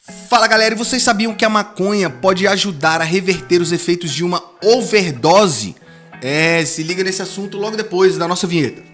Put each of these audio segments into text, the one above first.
Fala galera, e vocês sabiam que a maconha pode ajudar a reverter os efeitos de uma overdose? Se liga nesse assunto logo depois da nossa vinheta.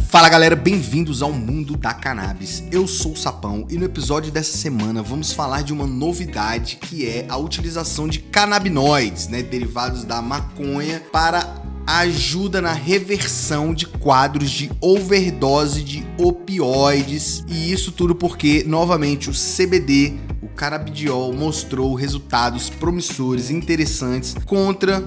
Fala galera, bem-vindos ao mundo da cannabis. Eu sou o Sapão e no episódio dessa semana vamos falar de uma novidade que é a utilização de canabinoides, derivados da maconha, para ajuda na reversão de quadros de overdose de opioides. E isso tudo porque, novamente, o CBD, o canabidiol, mostrou resultados promissores e interessantes contra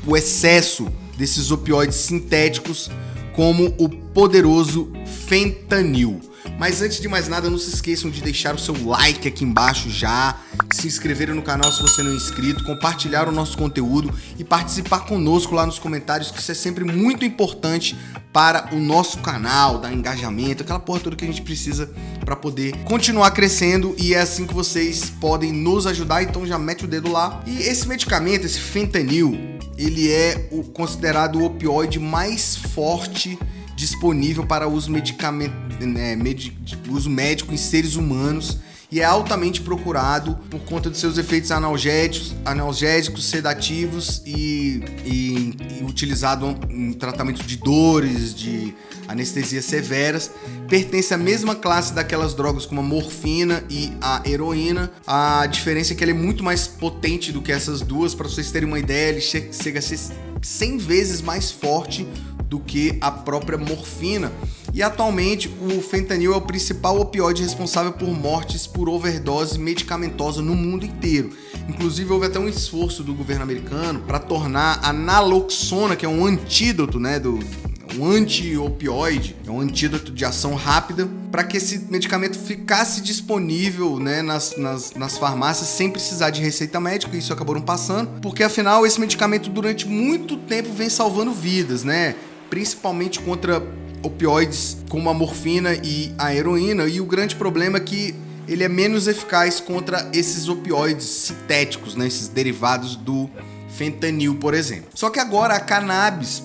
o excesso desses opioides sintéticos, como o poderoso fentanil. Mas antes de mais nada, não se esqueçam de deixar o seu like aqui embaixo já, se inscreverem no canal se você não é inscrito, compartilhar o nosso conteúdo e participar conosco lá nos comentários, que isso é sempre muito importante para o nosso canal, dar engajamento, aquela porra toda que a gente precisa para poder continuar crescendo, e é assim que vocês podem nos ajudar, então já mete o dedo lá. E esse medicamento, esse fentanil, ele é considerado o opioide mais forte disponível para uso uso médico em seres humanos, e é altamente procurado por conta dos seus efeitos analgésicos, sedativos e utilizado em tratamento de dores, de anestesias severas. Pertence à mesma classe daquelas drogas como a morfina e a heroína. A diferença é que ele é muito mais potente do que essas duas. Para vocês terem uma ideia, ele chega a ser 100 vezes mais forte do que a própria morfina. E atualmente o fentanil é o principal opioide responsável por mortes por overdose medicamentosa no mundo inteiro. Inclusive houve até um esforço do governo americano para tornar a naloxona, que é um antídoto, um anti-opioide, é um antídoto de ação rápida, para que esse medicamento ficasse disponível nas farmácias sem precisar de receita médica. Isso acabou não passando, porque afinal esse medicamento durante muito tempo vem salvando vidas, principalmente contra opioides como a morfina e a heroína, e o grande problema é que ele é menos eficaz contra esses opioides sintéticos, esses derivados do fentanil, por exemplo. Só que agora a cannabis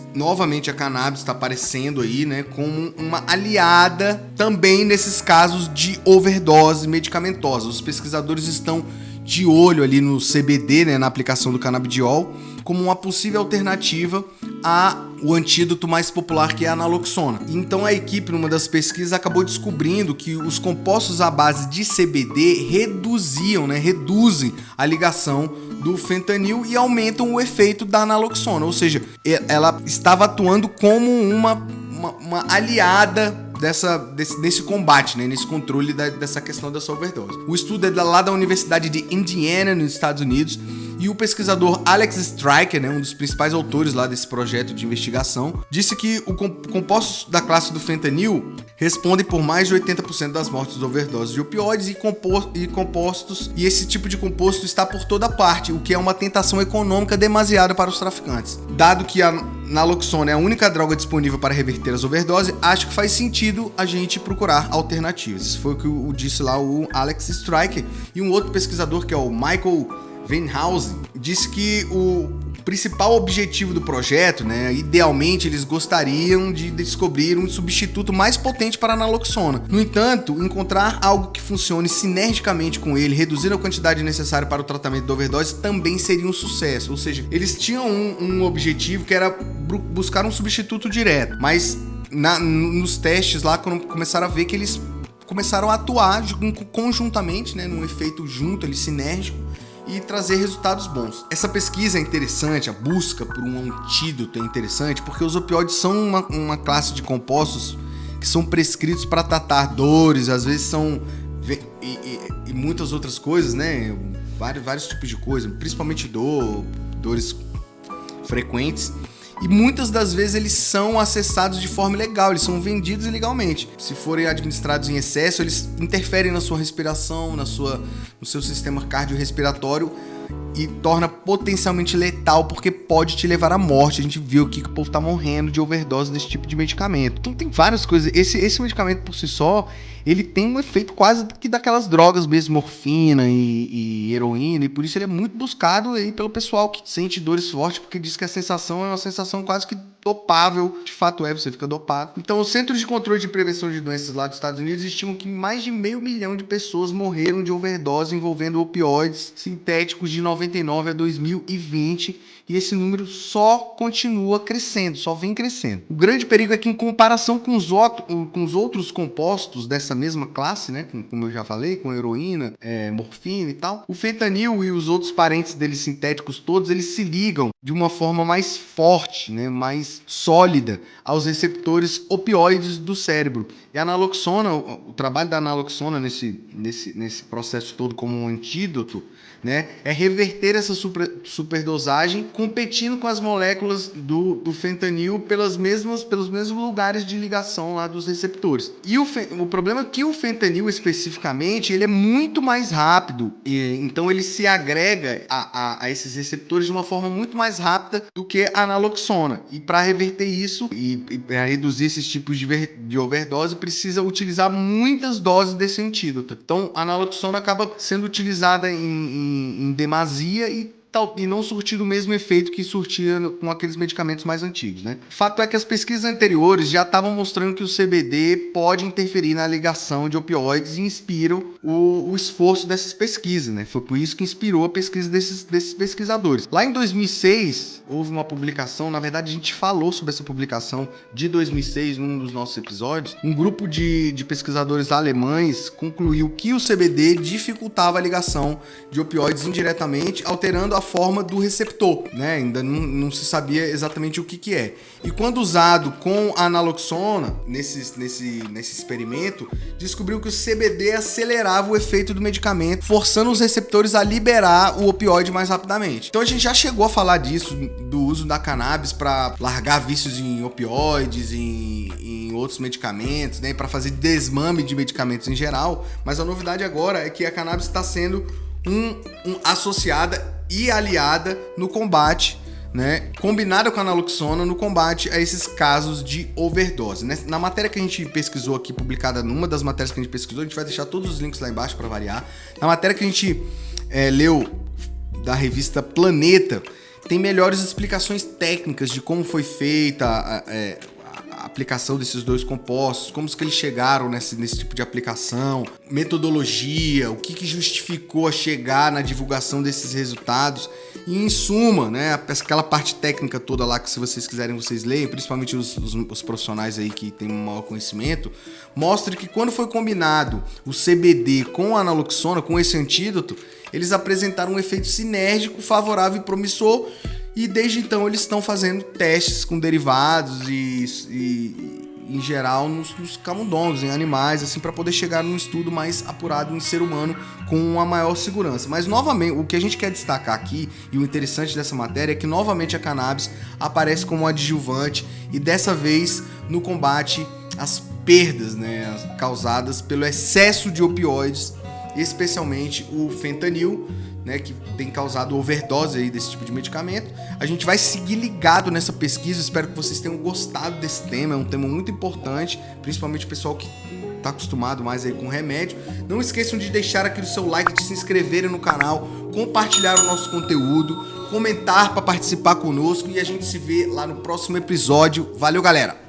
está aparecendo aí, como uma aliada também nesses casos de overdose medicamentosa. Os pesquisadores estão de olho ali no CBD, na aplicação do canabidiol, como uma possível alternativa ao antídoto mais popular, que é a naloxona. Então a equipe, numa das pesquisas, acabou descobrindo que os compostos à base de CBD reduzem a ligação do fentanil e aumentam o efeito da naloxona, ou seja, ela estava atuando como uma aliada nesse combate, nesse controle dessa questão dessa overdose. O estudo é lá da Universidade de Indiana, nos Estados Unidos, e o pesquisador Alex Stryker, um dos principais autores lá desse projeto de investigação, disse que os compostos da classe do fentanil respondem por mais de 80% das mortes de overdose de opioides e esse tipo de composto está por toda parte, o que é uma tentação econômica demasiada para os traficantes. Dado que a naloxona é a única droga disponível para reverter as overdoses, acho que faz sentido a gente procurar alternativas. Isso foi o que disse lá o Alex Stryker. E um outro pesquisador, que é o Michael Weinhausen, disse que o principal objetivo do projeto, idealmente eles gostariam de descobrir um substituto mais potente para a naloxona. No entanto, encontrar algo que funcione sinergicamente com ele, reduzindo a quantidade necessária para o tratamento da overdose, também seria um sucesso. Ou seja, eles tinham um objetivo que era buscar um substituto direto, mas nos testes lá, quando começaram a ver que eles começaram a atuar conjuntamente, num efeito junto, sinérgico, e trazer resultados bons. Essa pesquisa é interessante, a busca por um antídoto é interessante, porque os opioides são uma classe de compostos que são prescritos para tratar dores, às vezes são e muitas outras coisas, vários tipos de coisas, principalmente dores frequentes. E muitas das vezes eles são acessados de forma ilegal, eles são vendidos ilegalmente. Se forem administrados em excesso, eles interferem na sua respiração, no seu sistema cardiorrespiratório, e torna potencialmente letal, porque pode te levar à morte. A gente viu aqui que o povo tá morrendo de overdose desse tipo de medicamento. Então tem várias coisas. Esse medicamento por si só, ele tem um efeito quase que daquelas drogas mesmo, morfina e heroína, e por isso ele é muito buscado aí pelo pessoal que sente dores fortes, porque diz que a sensação é uma sensação quase que dopável. De fato você fica dopado. Então o Centro de Controle de Prevenção de Doenças lá dos Estados Unidos estimam que mais de 500 mil de pessoas morreram de overdose envolvendo opioides sintéticos de 99 a 2020, e esse número só continua crescendo, só vem crescendo. O grande perigo é que, em comparação com os outros compostos dessa mesma classe, né, como eu já falei, com heroína, morfina e tal, o fentanil e os outros parentes deles sintéticos todos, eles se ligam de uma forma mais forte, né, mais sólida aos receptores opioides do cérebro. E a naloxona, o trabalho da naloxona nesse processo todo como um antídoto, né, é reverter essa superdosagem, competindo com as moléculas do fentanil pelos mesmos lugares de ligação lá dos receptores. E o problema é que o fentanil especificamente, ele é muito mais rápido, então ele se agrega a esses receptores de uma forma muito mais rápida do que a naloxona. E para reverter isso e para reduzir esses tipos de overdose, precisa utilizar muitas doses desse antídoto. Então a naloxona acaba sendo utilizada em demasia e não surtir o mesmo efeito que surtia com aqueles medicamentos mais antigos, né? O fato é que as pesquisas anteriores já estavam mostrando que o CBD pode interferir na ligação de opioides e inspiram o esforço dessas pesquisas, né? Foi por isso que inspirou a pesquisa desses pesquisadores. Lá em 2006, houve uma publicação, na verdade a gente falou sobre essa publicação de 2006 num dos nossos episódios. Um grupo de pesquisadores alemães concluiu que o CBD dificultava a ligação de opioides indiretamente, alterando a forma do receptor, né? Ainda não se sabia exatamente o que é. E quando usado com a naloxona, nesse experimento, descobriu que o CBD acelerava o efeito do medicamento, forçando os receptores a liberar o opioide mais rapidamente. Então a gente já chegou a falar disso, do uso da cannabis para largar vícios em opioides, em outros medicamentos, né? Para fazer desmame de medicamentos em geral. Mas a novidade agora é que a cannabis está sendo associada e aliada no combate, né, combinada com a naloxona no combate a esses casos de overdose, né? Na matéria que a gente pesquisou aqui, publicada numa das matérias que a gente pesquisou, a gente vai deixar todos os links lá embaixo para variar. Na matéria que a gente leu da revista Planeta, tem melhores explicações técnicas de como foi feita a aplicação desses dois compostos, como que eles chegaram nesse tipo de aplicação, metodologia, o que justificou a chegar na divulgação desses resultados e, em suma, né, aquela parte técnica toda lá que, se vocês quiserem, vocês leem, principalmente os profissionais aí que têm um maior conhecimento, mostra que quando foi combinado o CBD com a naloxona, com esse antídoto, eles apresentaram um efeito sinérgico favorável e promissor. E desde então eles estão fazendo testes com derivados e em geral nos camundongos, em animais, assim, para poder chegar num estudo mais apurado em ser humano com uma maior segurança. Mas novamente, o que a gente quer destacar aqui, e o interessante dessa matéria, é que novamente a cannabis aparece como adjuvante e dessa vez no combate às perdas, né, causadas pelo excesso de opioides, especialmente o fentanil, né, que tem causado overdose aí desse tipo de medicamento. A gente vai seguir ligado nessa pesquisa, espero que vocês tenham gostado desse tema, é um tema muito importante, principalmente o pessoal que está acostumado mais aí com remédio. Não esqueçam de deixar aqui o seu like, de se inscreverem no canal, compartilhar o nosso conteúdo, comentar para participar conosco, e a gente se vê lá no próximo episódio. Valeu, galera!